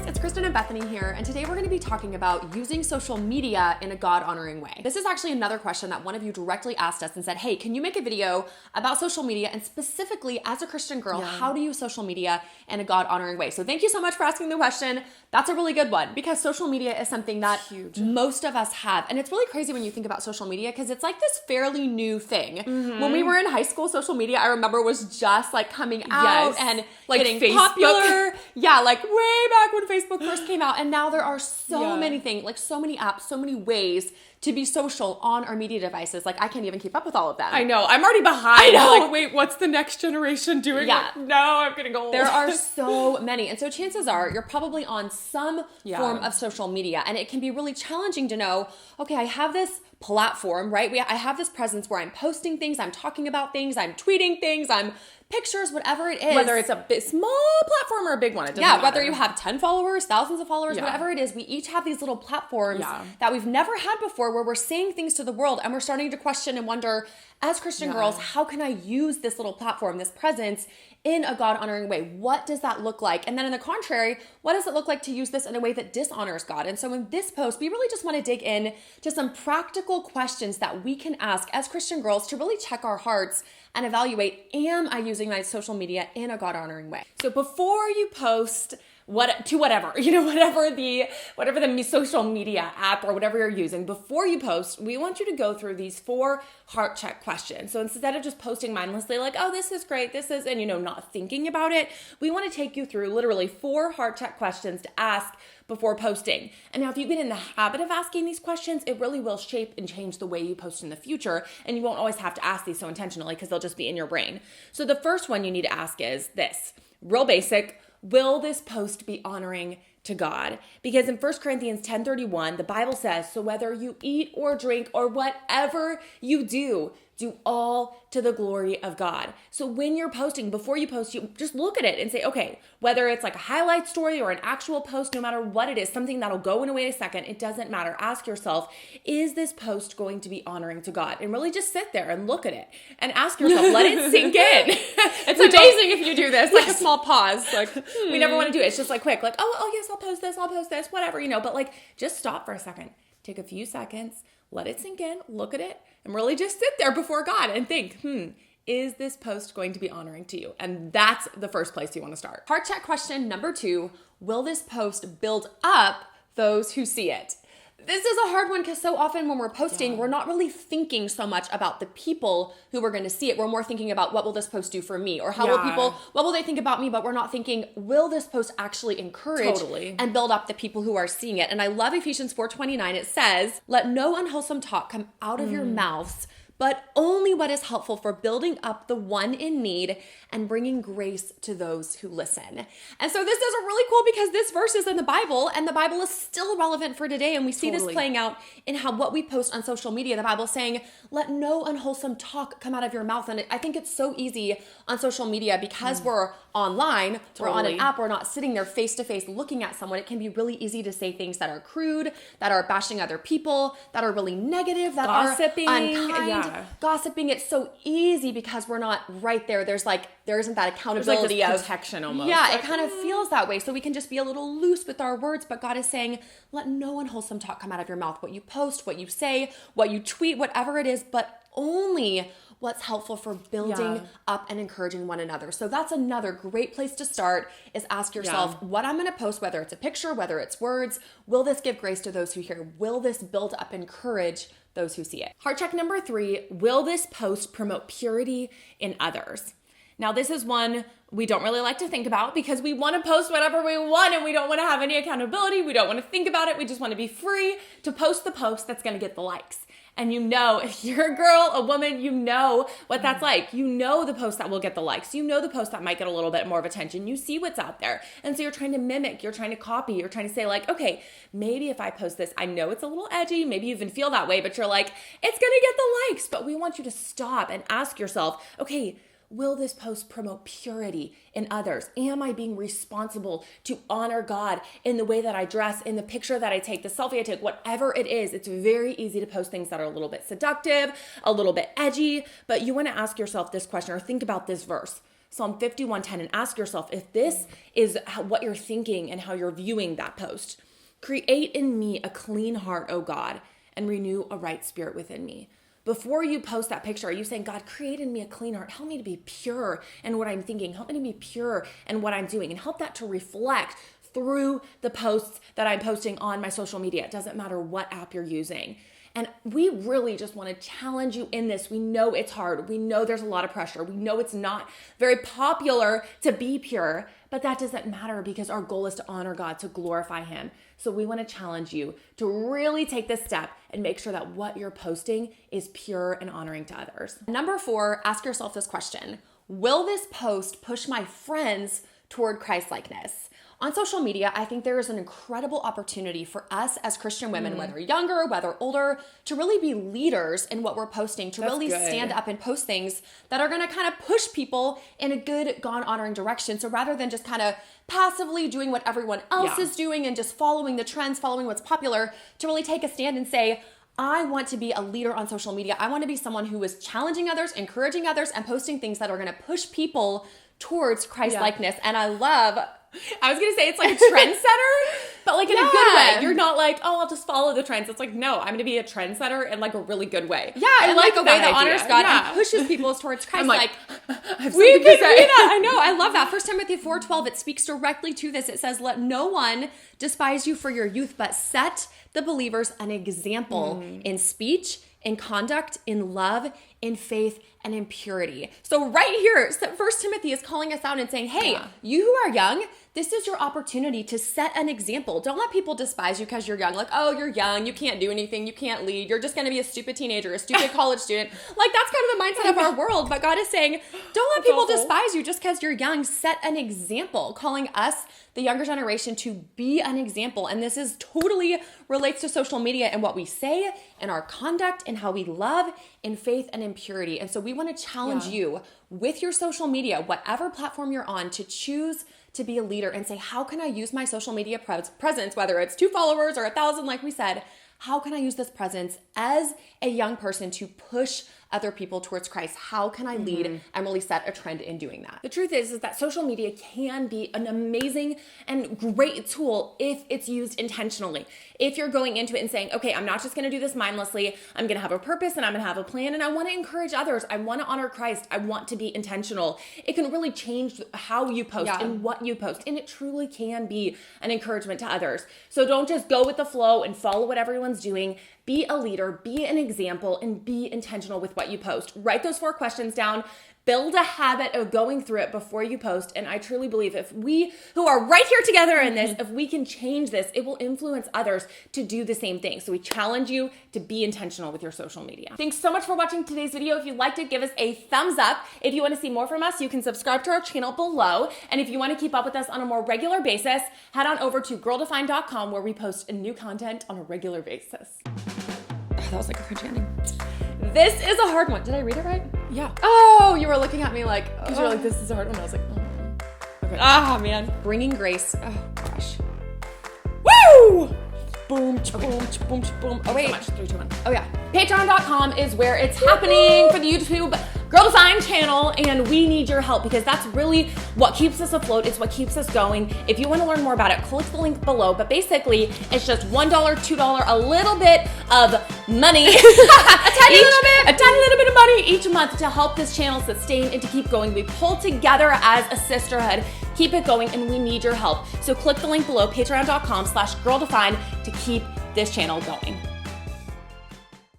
it's Kristen and Bethany here, and today we're going to be talking about using social media in a God-honoring way. This is actually another question that one of you directly asked us and said, hey, can you make a video about social media, and specifically as a Christian girl, how to use social media in a God-honoring way? So thank you so much for asking the question. That's a really good one, because social media is something that most of us have, and it's really crazy when you think about social media, because it's like this fairly new thing. When we were in high school, social media, I remember, was just like coming out and like getting Facebook. popular. Yeah, like way back when Facebook first came out. And now there are so many things, like so many apps, so many ways to be social on our media devices. Like I can't even keep up with all of them. I know. I'm already behind. I know. I'm like, wait, what's the next generation doing? Yeah. Like, no, I'm getting old. There are so many. And so chances are you're probably on some form of social media. And it can be really challenging to know, okay, I have this platform, right? I have this presence where I'm posting things, I'm talking about things, I'm tweeting things, I'm pictures, whatever it is. Whether it's a small platform or a big one, it doesn't matter. Whether you have 10 followers, thousands of followers, whatever it is, we each have these little platforms that we've never had before, where we're saying things to the world, and we're starting to question and wonder, as Christian girls, how can I use this little platform, this presence, in a God-honoring way? What does that look like? And then in the contrary, what does it look like to use this in a way that dishonors God? And so in this post, we really just want to dig in to some practical questions that we can ask as Christian girls to really check our hearts and evaluate, am I using my social media in a God-honoring way? So before you post whatever the social media app or whatever you're using, before you post, we want you to go through these 4 heart check questions. So instead of just posting mindlessly like, oh, this is great, and not thinking about it, we want to take you through literally 4 heart check questions to ask before posting. And now if you get in the habit of asking these questions, it really will shape and change the way you post in the future, and you won't always have to ask these so intentionally, because they'll just be in your brain. So the first one you need to ask is this, real basic: will this post be honoring to God? Because in 1 Corinthians 10:31, the Bible says, so whether you eat or drink or whatever you do all to the glory of God. So when you're posting, before you post, you just look at it and say, okay, whether it's like a highlight story or an actual post, no matter what it is, something that'll go away in a second, it doesn't matter. Ask yourself, is this post going to be honoring to God? And really just sit there and look at it and ask yourself, let it sink in. It's amazing if you do this, like a small pause. Like we never want to do it. It's just like quick, like, oh yes, I'll post this, whatever, but like just stop for a second. Take a few seconds, let it sink in, look at it, and really just sit there before God and think, is this post going to be honoring to you? And that's the first place you want to start. Heart check question number 2, will this post build up those who see it? This is a hard one, because so often when we're posting, we're not really thinking so much about the people who are going to see it. We're more thinking about, what will this post do for me? Or what will they think about me? But we're not thinking, will this post actually encourage and build up the people who are seeing it? And I love Ephesians 4:29. It says, let no unwholesome talk come out of your mouths, but only what is helpful for building up the one in need and bringing grace to those who listen. And so this is really cool, because this verse is in the Bible, and the Bible is still relevant for today. And we see this playing out in what we post on social media. The Bible is saying, let no unwholesome talk come out of your mouth. And I think it's so easy on social media, because we're online, we're on an app, we're not sitting there face to face looking at someone. It can be really easy to say things that are crude, that are bashing other people, that are really negative, that gossiping, are unkind. Gossiping. It's so easy because we're not right there. There isn't that accountability of protection almost. Yeah, it kind of feels that way. So we can just be a little loose with our words, but God is saying, let no unwholesome talk come out of your mouth. What you post, what you say, what you tweet, whatever it is, but only what's helpful for building up and encouraging one another. So that's another great place to start, is ask yourself, what I'm going to post, whether it's a picture, whether it's words, will this give grace to those who hear? Will this build up, encourage those who see it? Heart check number 3, will this post promote purity in others? Now, this is one we don't really like to think about, because we want to post whatever we want and we don't want to have any accountability. We don't want to think about it. We just want to be free to post the post that's going to get the likes. And if you're a girl, a woman, you know what that's like. You know the post that will get the likes. You know the post that might get a little bit more of attention. You see what's out there. And so you're trying to mimic, you're trying to copy, you're trying to say like, okay, maybe if I post this, I know it's a little edgy, maybe you even feel that way, but you're like, it's going to get the likes. But we want you to stop and ask yourself, okay, will this post promote purity in others? Am I being responsible to honor God in the way that I dress, in the picture that I take, the selfie I take, whatever it is? It's very easy to post things that are a little bit seductive, a little bit edgy, but you want to ask yourself this question or think about this verse. Psalm 51:10 and ask yourself if this is what you're thinking and how you're viewing that post. Create in me a clean heart, O God, and renew a right spirit within me. Before you post that picture, are you saying, God, create in me a clean heart. Help me to be pure in what I'm thinking. Help me to be pure in what I'm doing. And help that to reflect through the posts that I'm posting on my social media. It doesn't matter what app you're using. And we really just want to challenge you in this. We know it's hard. We know there's a lot of pressure. We know it's not very popular to be pure, but that doesn't matter because our goal is to honor God, to glorify Him. So we want to challenge you to really take this step and make sure that what you're posting is pure and honoring to others. Number 4, ask yourself this question. Will this post push my friends toward Christ-likeness? On social media, I think there is an incredible opportunity for us as Christian women, whether younger, whether older, to really be leaders in what we're posting, to really stand up and post things that are going to kind of push people in a good, God-honoring direction. So rather than just kind of passively doing what everyone else is doing and just following the trends, following what's popular, to really take a stand and say, I want to be a leader on social media. I want to be someone who is challenging others, encouraging others, and posting things that are going to push people towards Christ-likeness. And I was going to say it's like a trendsetter, but like in a good way. You're not like, oh, I'll just follow the trends. It's like, no, I'm going to be a trendsetter in like a really good way. Yeah, and like a way that honors God and pushes people towards Christ. I'm like we could do that. I know. I love that. 1 Timothy 4:12, it speaks directly to this. It says, let no one despise you for your youth, but set the believers an example in speech, in conduct, in love, in faith, and in purity. So right here, 1 Timothy is calling us out and saying, hey, you who are young, this is your opportunity to set an example. Don't let people despise you because you're young. Like, oh, you're young, you can't do anything, you can't lead, you're just going to be a stupid teenager, a stupid college student. Like, that's kind of the mindset of our world. But God is saying, don't let people despise you just because you're young. Set an example, calling us, the younger generation, to be an example. And this is totally relates to social media and what we say and our conduct and how we love in faith and in purity. And so we want to challenge you with your social media, whatever platform you're on, to choose to be a leader and say, how can I use my social media presence, whether it's 2 followers or 1,000, like we said, how can I use this presence as a young person to push other people towards Christ? How can I lead and really set a trend in doing that? The truth is that social media can be an amazing and great tool if it's used intentionally. If you're going into it and saying, okay, I'm not just going to do this mindlessly. I'm going to have a purpose and I'm going to have a plan and I want to encourage others. I want to honor Christ. I want to be intentional. It can really change how you post and what you post. And it truly can be an encouragement to others. So don't just go with the flow and follow what everyone's doing. Be a leader, be an example, and be intentional with what you post. Write those 4 questions down. Build a habit of going through it before you post. And I truly believe if we who are right here together in this, if we can change this, it will influence others to do the same thing. So we challenge you to be intentional with your social media. Thanks so much for watching today's video. If you liked it, give us a thumbs up. If you want to see more from us, you can subscribe to our channel below. And if you want to keep up with us on a more regular basis, head on over to girldefined.com where we post new content on a regular basis. That was like a French ending. This is a hard one. Did I read it right? Yeah. Oh, you were looking at me like, because you're like, this is a hard one. I was like, okay. Ah, man. Bringing grace. Oh, gosh. Woo! Boom, boom, boom, boom. Oh, wait. So much. 3, 2, 1. Oh, yeah. Patreon.com is where it's happening for the YouTube Girl Defined channel, and we need your help because that's really what keeps us afloat. It's what keeps us going. If you want to learn more about it, click the link below. But basically, it's just $1, $2, a little bit of money, a tiny little bit of money each month to help this channel sustain and to keep going. We pull together as a sisterhood, keep it going, and we need your help. So click the link below, patreon.com/girldefined, to keep this channel going.